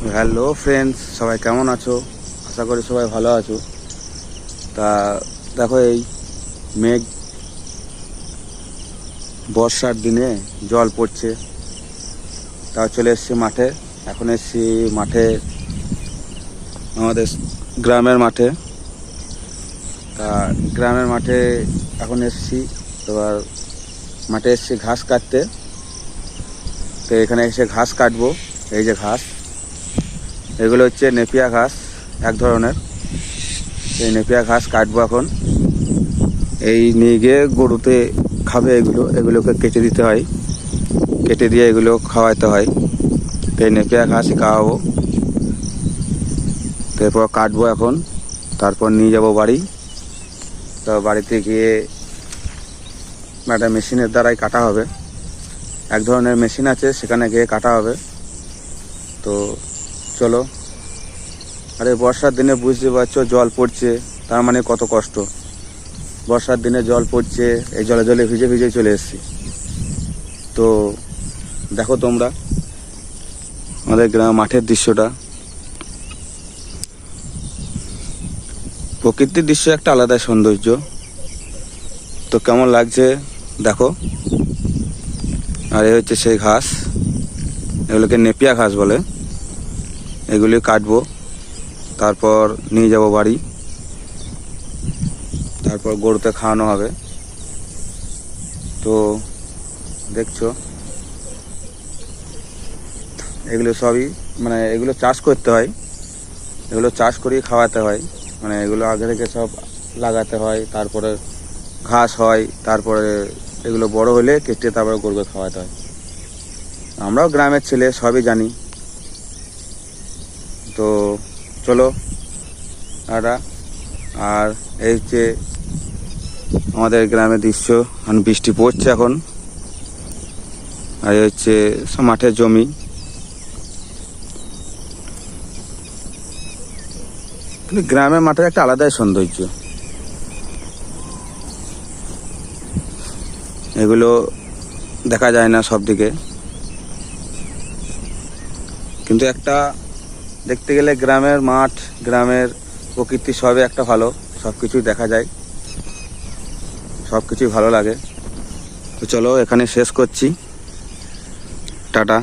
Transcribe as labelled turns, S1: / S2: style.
S1: Hello friends, সবাই কেমন আছো? আশা করি সবাই ভালো আছো। তা দেখো, এই মেঘ, বর্ষার দিনে জল পড়ছে। তা চলে এসেছি মাঠে। এখন এসেছি মাঠে, আমাদের গ্রামের মাঠে। তা গ্রামের মাঠে এখন এসেছি। এবার মাঠে এসেছি ঘাস কাটতে। তো এখানে এসে ঘাস কাটবো। এই যে ঘাস, এগুলো হচ্ছে নেপিয়া ঘাস, এক ধরনের। এই নেপিয়া ঘাস কাটবো এখন। এই নিয়ে গিয়ে গরুতে খাবে। এগুলোকে কেটে দিতে হয়, কেটে দিয়ে এগুলো খাওয়াতে হয়। তো এই নেপিয়া ঘাসই খাওয়াবো। তারপর কাটবো এখন, তারপর নিয়ে যাব বাড়ি। তো বাড়িতে গিয়ে একটা মেশিনের দ্বারাই কাটা হবে। এক ধরনের মেশিন আছে, সেখানে গিয়ে কাটা হবে। তো চলো। আরে বর্ষার দিনে বুঝতে পারছো, জল পড়ছে, তার মানে কত কষ্ট। বর্ষার দিনে জল পড়ছে, এই জলে জলে ভিজে ভিজে চলে এসেছি। তো দেখো তোমরা আমাদের গ্রাম মাঠের দৃশ্যটা। প্রকৃতির দৃশ্য একটা আলাদা সৌন্দর্য। তো কেমন লাগছে দেখো। আর এই হচ্ছে সেই ঘাস, এগুলোকে নেপিয়া ঘাস বলে। এগুলি কাটবো, তারপর নিয়ে যাব বাড়ি। তারপর গরুতে খাওয়ানো হবে। তো দেখছো, এগুলো সবই এগুলো চাষ করতে হয়। এগুলো চাষ করেই খাওয়াতে হয়। এগুলো আগে থেকে সব লাগাতে হয়, তারপরে ঘাস হয়, তারপরে এগুলো বড় হলে কেটে তারপরে গরুকে খাওয়াতে হয়। আমরাও গ্রামের ছেলে, সবই জানি। তো চলো দাদা। আর এই হচ্ছে আমাদের গ্রামের দৃশ্য। এখন বৃষ্টি পড়ছে এখন। আর এই হচ্ছে সব মাঠের জমি। কিন্তু গ্রামের মাঠের একটা আলাদাই সৌন্দর্য। এগুলো দেখা যায় না সব দিকে, কিন্তু একটা দেখতে গেলে গ্রামের মাঠ, গ্রামের প্রকৃতি সবই একটা ভালো। সব কিছুই দেখা যায়, সব কিছুই ভালো লাগে। তো চলো, এখানে শেষ করছি। টাটা।